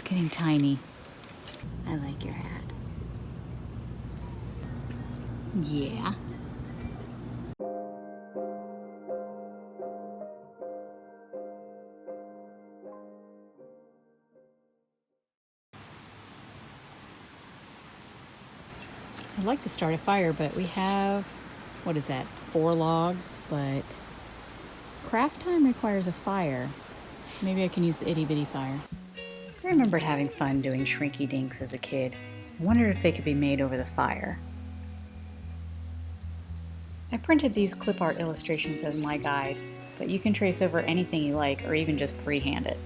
getting tiny. I like your hat. Yeah. I'd like to start a fire, but we have, what is that, 4 logs, but craft time requires a fire. Maybe I can use the itty bitty fire. I remembered having fun doing Shrinky-Dinks as a kid. I wondered if they could be made over the fire. I printed these clip art illustrations as my guide, but you can trace over anything you like or even just freehand it.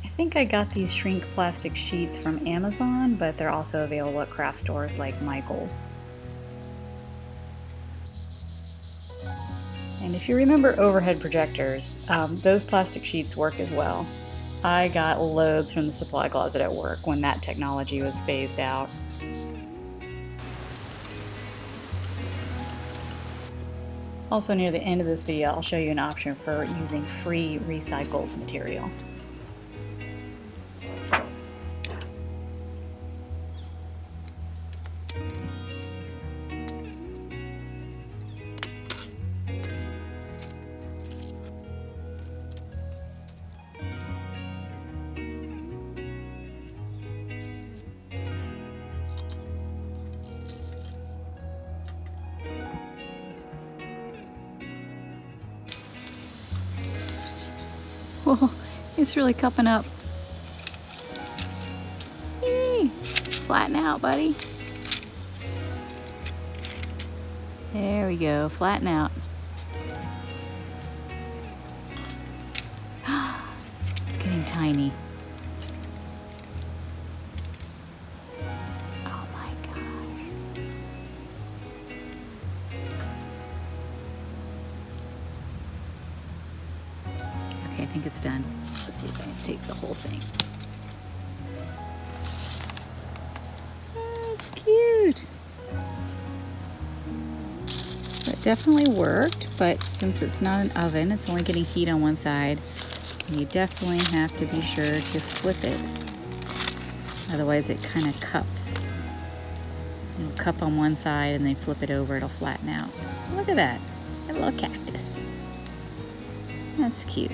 I think I got these shrink plastic sheets from Amazon, but they're also available at craft stores like Michael's. And if you remember overhead projectors, those plastic sheets work as well. I got loads from the supply closet at work when that technology was phased out. Also near the end of this video, I'll show you an option for using free recycled material. Whoa, it's really cupping up. Eee, flatten out, buddy. There we go, flatten out. It's getting tiny. Oh my gosh. Okay, I think it's done. Let's see if I can take the whole thing. Oh, it's cute. That definitely worked, but since it's not an oven, it's only getting heat on one side. You definitely have to be sure to flip it. Otherwise it kind of cups. It'll cup on one side and then flip it over, it'll flatten out. Look at that, a little cactus. That's cute.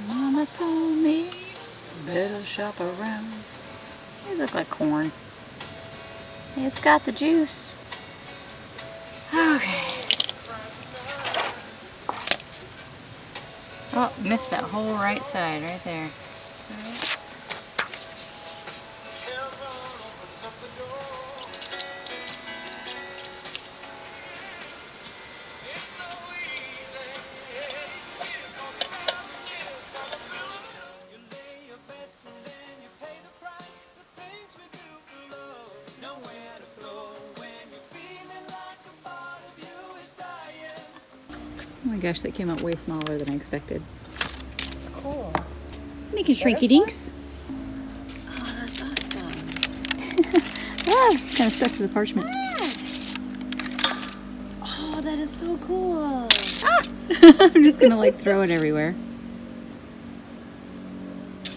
Mama told me better shop around. They look like corn. It's got the juice. Okay. Oh, missed that whole right side right there. Oh my gosh, that came out way smaller than I expected. It's cool. Making Shrinky-Dinks. Oh, that's awesome. Ah, kind of stuck to the parchment. Oh, that is so cool. Ah! I'm just gonna like throw it everywhere.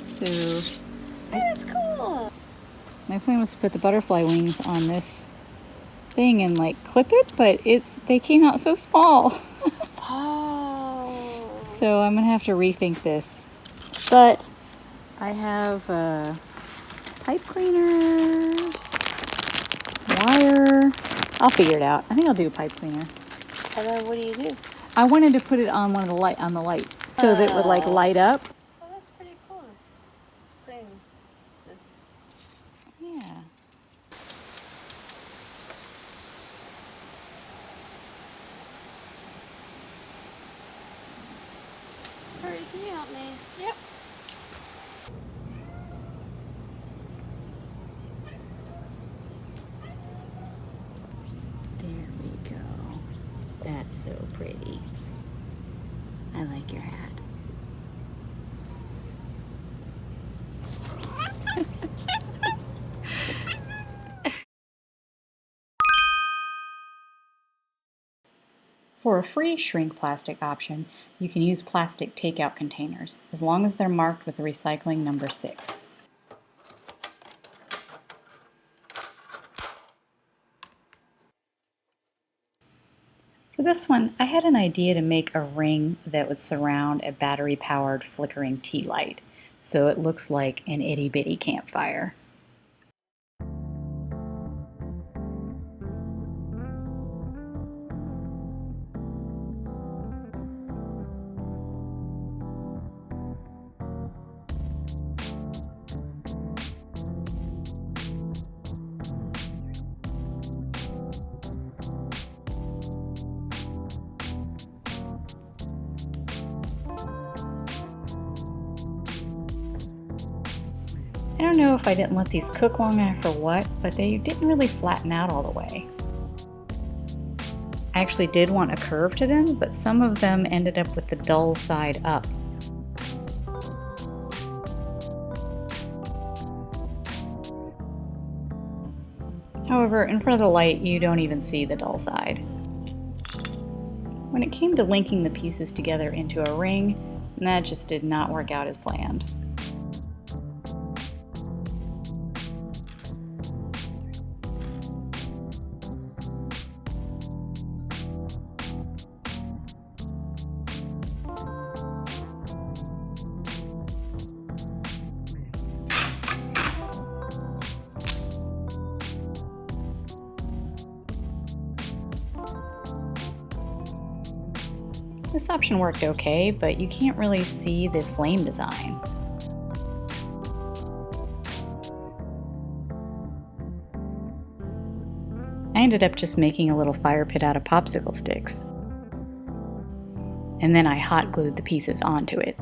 So, That is cool. my plan was to put the butterfly wings on this thing and like clip it, but they came out so small. Oh. So I'm gonna have to rethink this. But I have pipe cleaners, wire. I'll figure it out. I think I'll do a pipe cleaner. And then what do you do? I wanted to put it on one of the lights so that it would like light up. Oh, that's pretty cool. This thing. This. Yeah. Hurry, can you help me? Yep. There we go. That's so pretty. I like your hat. For a free shrink plastic option, you can use plastic takeout containers, as long as they're marked with the recycling number 6. For this one, I had an idea to make a ring that would surround a battery-powered flickering tea light, so it looks like an itty-bitty campfire. I don't know if I didn't let these cook long enough or what, but they didn't really flatten out all the way. I actually did want a curve to them, but some of them ended up with the dull side up. However, in front of the light, you don't even see the dull side. When it came to linking the pieces together into a ring, that just did not work out as planned. This option worked okay, but you can't really see the flame design. I ended up just making a little fire pit out of popsicle sticks. And then I hot glued the pieces onto it.